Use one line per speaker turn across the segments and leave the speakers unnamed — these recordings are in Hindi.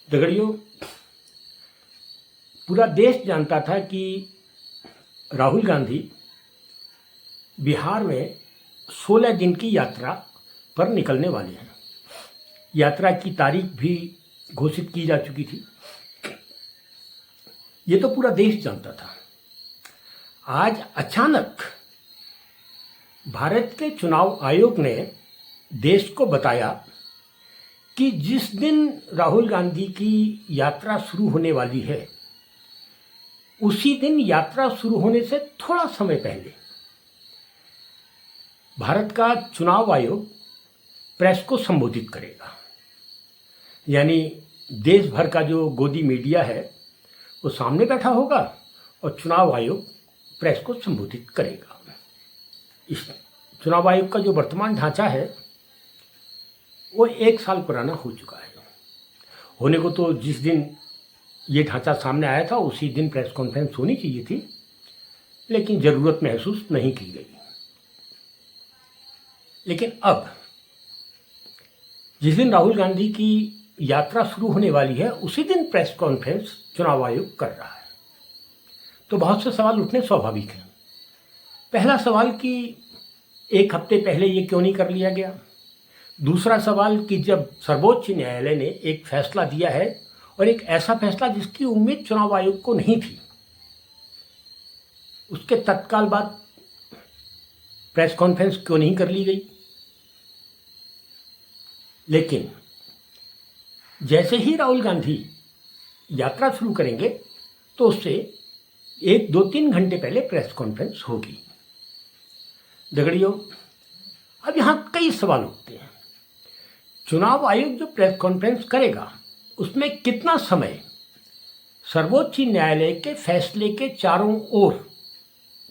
दगड़ियों, पूरा देश जानता था कि राहुल गांधी बिहार में 16 दिन की यात्रा पर निकलने वाले हैं। यात्रा की तारीख भी घोषित की जा चुकी थी। ये तो पूरा देश जानता था। आज अचानक भारत के चुनाव आयोग ने देश को बताया कि जिस दिन राहुल गांधी की यात्रा शुरू होने वाली है, उसी दिन यात्रा शुरू होने से थोड़ा समय पहले भारत का चुनाव आयोग प्रेस को संबोधित करेगा। यानी देश भर का जो गोदी मीडिया है वो सामने बैठा होगा और चुनाव आयोग प्रेस को संबोधित करेगा। इस चुनाव आयोग का जो वर्तमान ढांचा है वो 1 साल पुराना हो चुका है। होने को तो जिस दिन ये ढांचा सामने आया था उसी दिन प्रेस कॉन्फ्रेंस होनी चाहिए थी, लेकिन ज़रूरत महसूस नहीं की गई। लेकिन अब जिस दिन राहुल गांधी की यात्रा शुरू होने वाली है उसी दिन प्रेस कॉन्फ्रेंस चुनाव आयोग कर रहा है, तो बहुत से सवाल उठने स्वाभाविक हैं। पहला सवाल कि 1 हफ्ते पहले ये क्यों नहीं कर लिया गया। दूसरा सवाल कि जब सर्वोच्च न्यायालय ने एक फैसला दिया है और एक ऐसा फैसला जिसकी उम्मीद चुनाव आयोग को नहीं थी, उसके तत्काल बाद प्रेस कॉन्फ्रेंस क्यों नहीं कर ली गई। लेकिन जैसे ही राहुल गांधी यात्रा शुरू करेंगे तो उससे 1, 2, 3 घंटे पहले प्रेस कॉन्फ्रेंस होगी। दगड़ियों, अब यहाँ कई सवाल उठते हैं। चुनाव आयोग जो प्रेस कॉन्फ्रेंस करेगा उसमें कितना समय सर्वोच्च न्यायालय के फैसले के चारों ओर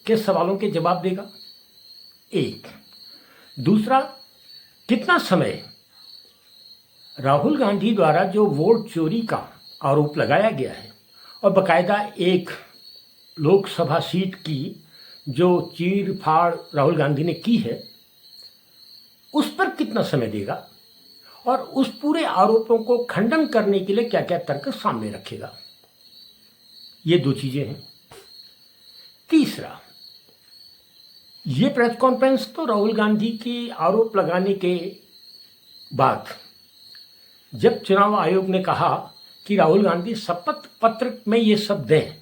के सवालों के जवाब देगा, एक। दूसरा, कितना समय राहुल गांधी द्वारा जो वोट चोरी का आरोप लगाया गया है और बाकायदा एक लोकसभा सीट की जो चीर फाड़ राहुल गांधी ने की है उस पर कितना समय देगा और उस पूरे आरोपों को खंडन करने के लिए क्या क्या तर्क सामने रखेगा। ये 2 चीजें हैं। तीसरा, ये प्रेस कॉन्फ्रेंस तो राहुल गांधी की आरोप लगाने के बाद जब चुनाव आयोग ने कहा कि राहुल गांधी शपथ पत्र में ये सब दें,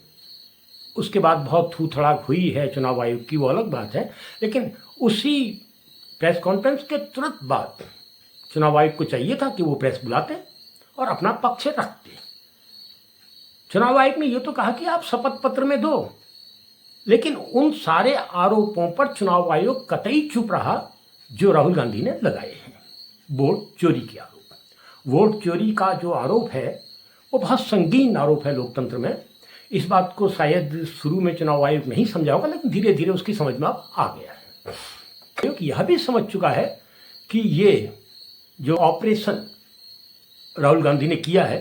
उसके बाद बहुत थू थड़ाक हुई है चुनाव आयोग की, वो अलग बात है। लेकिन उसी प्रेस कॉन्फ्रेंस के तुरंत बाद चुनाव आयोग को चाहिए था कि वो प्रेस बुलाते और अपना पक्ष रखते। चुनाव आयोग ने ये तो कहा कि आप शपथ पत्र में दो, लेकिन उन सारे आरोपों पर चुनाव आयोग कतई चुप रहा जो राहुल गांधी ने लगाए हैं। वोट चोरी के आरोप, वोट चोरी का जो आरोप है वो बहुत संगीन आरोप है लोकतंत्र में। इस बात को शायद शुरू में चुनाव आयोग नहीं समझा होगा, लेकिन धीरे धीरे उसकी समझ में अब आ गया है, क्योंकि यह भी समझ चुका है कि ये जो ऑपरेशन राहुल गांधी ने किया है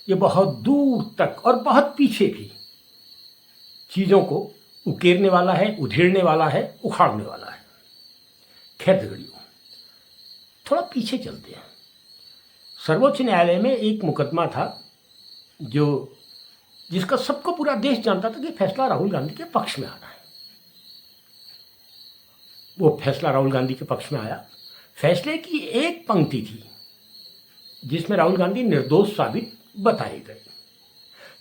ये बहुत दूर तक और बहुत पीछे भी चीज़ों को उकेरने वाला है, उधेड़ने वाला है, उखाड़ने वाला है। खैर दगड़ियों, थोड़ा पीछे चलते हैं। सर्वोच्च न्यायालय में एक मुकदमा था जिसका सबको पूरा देश जानता था कि फैसला राहुल गांधी के पक्ष में आना है। वो फैसला राहुल गांधी के पक्ष में आया। फैसले की एक पंक्ति थी जिसमें राहुल गांधी निर्दोष साबित बताए गए,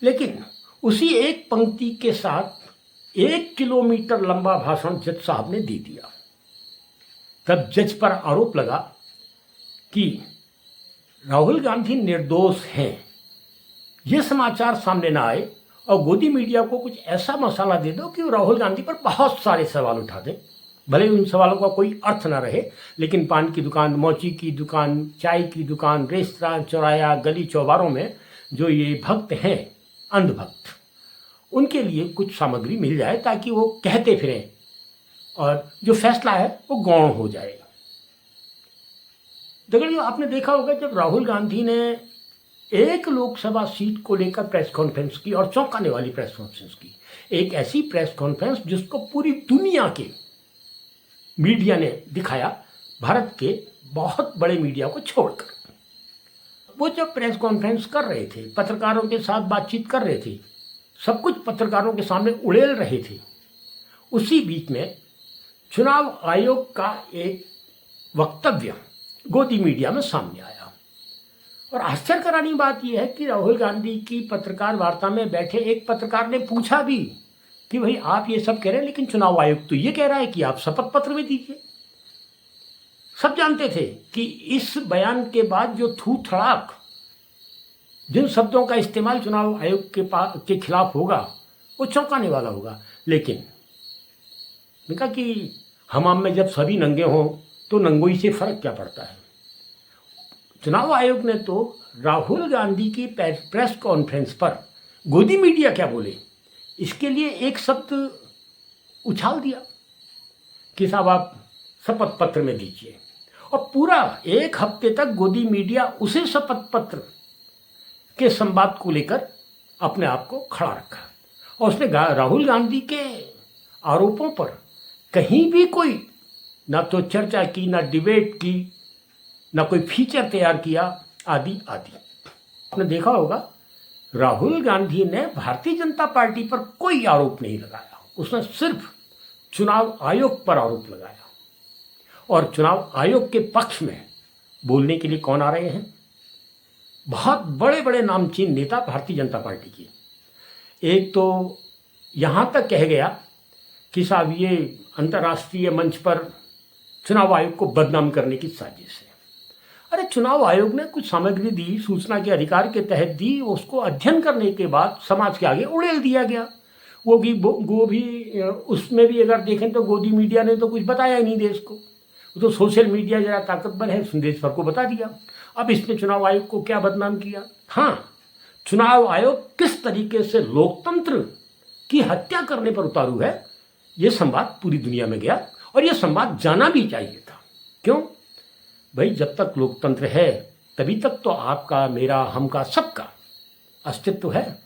लेकिन उसी एक पंक्ति के साथ 1 किलोमीटर लंबा भाषण जज साहब ने दे दिया। तब जज पर आरोप लगा कि राहुल गांधी निर्दोष हैं, ये समाचार सामने ना आए और गोदी मीडिया को कुछ ऐसा मसाला दे दो कि वो राहुल गांधी पर बहुत सारे सवाल उठा दें। भले उन सवालों का कोई अर्थ ना रहे, लेकिन पान की दुकान, मोची की दुकान, चाय की दुकान, रेस्तरां, चौराया, गली चौबारों में जो ये भक्त हैं, अंधभक्त, उनके लिए कुछ सामग्री मिल जाए ताकि वो कहते फिरें और जो फैसला है वो गौण हो जाए। दगड़ियों, आपने देखा होगा जब राहुल गांधी ने एक लोकसभा सीट को लेकर प्रेस कॉन्फ्रेंस की और चौंकाने वाली प्रेस कॉन्फ्रेंस की, एक ऐसी प्रेस कॉन्फ्रेंस जिसको पूरी दुनिया के मीडिया ने दिखाया, भारत के बहुत बड़े मीडिया को छोड़कर। वो जब प्रेस कॉन्फ्रेंस कर रहे थे, पत्रकारों के साथ बातचीत कर रहे थे, सब कुछ पत्रकारों के सामने उड़ेल रहे थे, उसी बीच में चुनाव आयोग का एक वक्तव्य गोदी मीडिया में सामने आया। और आश्चर्य करानी बात यह है कि राहुल गांधी की पत्रकार वार्ता में बैठे एक पत्रकार ने पूछा भी कि भाई आप ये सब कह रहे हैं, लेकिन चुनाव आयोग तो ये कह रहा है कि आप शपथ पत्र में दीजिए। सब जानते थे कि इस बयान के बाद जो थू थड़ाक जिन शब्दों का इस्तेमाल चुनाव आयोग के खिलाफ होगा वो चौंकाने वाला होगा। लेकिन कहा कि हमाम में जब सभी नंगे हों तो नंगोई से फर्क क्या पड़ता है। चुनाव आयोग ने तो राहुल गांधी की प्रेस कॉन्फ्रेंस पर गोदी मीडिया क्या बोले इसके लिए एक शब्द उछाल दिया कि साहब आप शपथ पत्र में दीजिए, और पूरा एक हफ्ते तक गोदी मीडिया उसे शपथ पत्र के संवाद को लेकर अपने आप को खड़ा रखा। और उसने राहुल गांधी के आरोपों पर कहीं भी कोई ना तो चर्चा की, ना डिबेट की, ना कोई फीचर तैयार किया, आदि आदि। आपने देखा होगा राहुल गांधी ने भारतीय जनता पार्टी पर कोई आरोप नहीं लगाया, उसने सिर्फ चुनाव आयोग पर आरोप लगाया। और चुनाव आयोग के पक्ष में बोलने के लिए कौन आ रहे हैं? बहुत बड़े बड़े नामचीन नेता भारतीय जनता पार्टी की। एक तो यहाँ तक कह गया कि साहब ये अंतर्राष्ट्रीय मंच पर चुनाव आयोग को बदनाम करने की साजिश है। अरे चुनाव आयोग ने कुछ सामग्री दी, सूचना के अधिकार के तहत दी, उसको अध्ययन करने के बाद समाज के आगे उड़ेल दिया गया। वो भी उसमें भी अगर देखें तो गोदी मीडिया ने तो कुछ बताया ही नहीं देश को। वो तो सोशल मीडिया जरा ताकतवर है, उसने देश भर को बता दिया। अब इसने चुनाव आयोग को क्या बदनाम किया? हाँ, चुनाव आयोग किस तरीके से लोकतंत्र की हत्या करने पर उतारू है, ये संवाद पूरी दुनिया में गया और ये संवाद जाना भी चाहिए था। क्यों भाई? जब तक लोकतंत्र है तभी तक तो आपका, मेरा, हमका, सबका अस्तित्व है।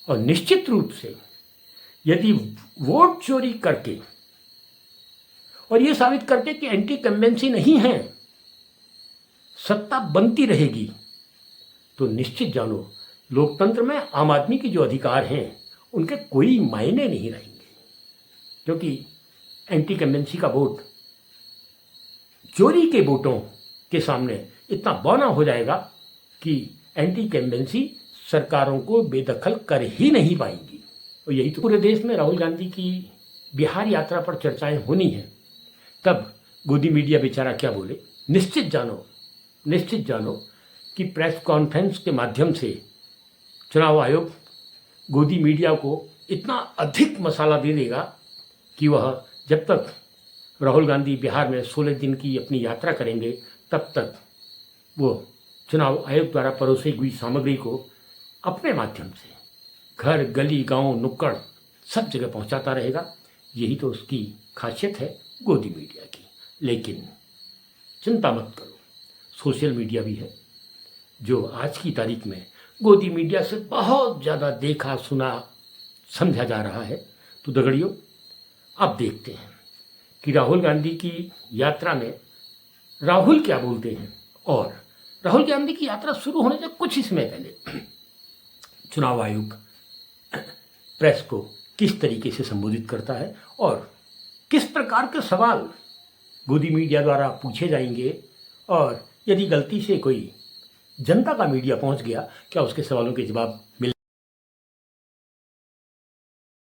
और निश्चित रूप से यदि वोट चोरी करके और ये साबित करके कि एंटी कंवेंसी नहीं है सत्ता बनती रहेगी, तो निश्चित जानो लोकतंत्र में आम आदमी के जो अधिकार हैं उनके कोई मायने नहीं रहेंगे। क्योंकि एंटी कंवेंसी का वोट चोरी के वोटों के सामने इतना बौना हो जाएगा कि एंटी कंवेंसी सरकारों को बेदखल कर ही नहीं पाएंगी। और यही तो पूरे देश में राहुल गांधी की बिहार यात्रा पर चर्चाएं होनी हैं। तब गोदी मीडिया बेचारा क्या बोले? निश्चित जानो कि प्रेस कॉन्फ्रेंस के माध्यम से चुनाव आयोग गोदी मीडिया को इतना अधिक मसाला दे देगा कि वह जब तक राहुल गांधी बिहार में 16 दिन की अपनी यात्रा करेंगे तब तक वो चुनाव आयोग द्वारा परोसी हुई सामग्री को अपने माध्यम से घर, गली, गांव, नुक्कड़ सब जगह पहुंचाता रहेगा। यही तो उसकी खासियत है गोदी मीडिया की। लेकिन चिंता मत करो, सोशल मीडिया भी है जो आज की तारीख में गोदी मीडिया से बहुत ज़्यादा देखा, सुना, समझा जा रहा है। तो दगड़ियों, अब देखते हैं कि राहुल गांधी की यात्रा में राहुल क्या बोलते हैं, और राहुल गांधी की यात्रा शुरू होने से कुछ ही समय पहले चुनाव आयोग प्रेस को किस तरीके से संबोधित करता है और किस प्रकार के सवाल गोदी मीडिया द्वारा पूछे जाएंगे। और यदि गलती से कोई जनता का मीडिया पहुंच गया, क्या उसके सवालों के जवाब मिल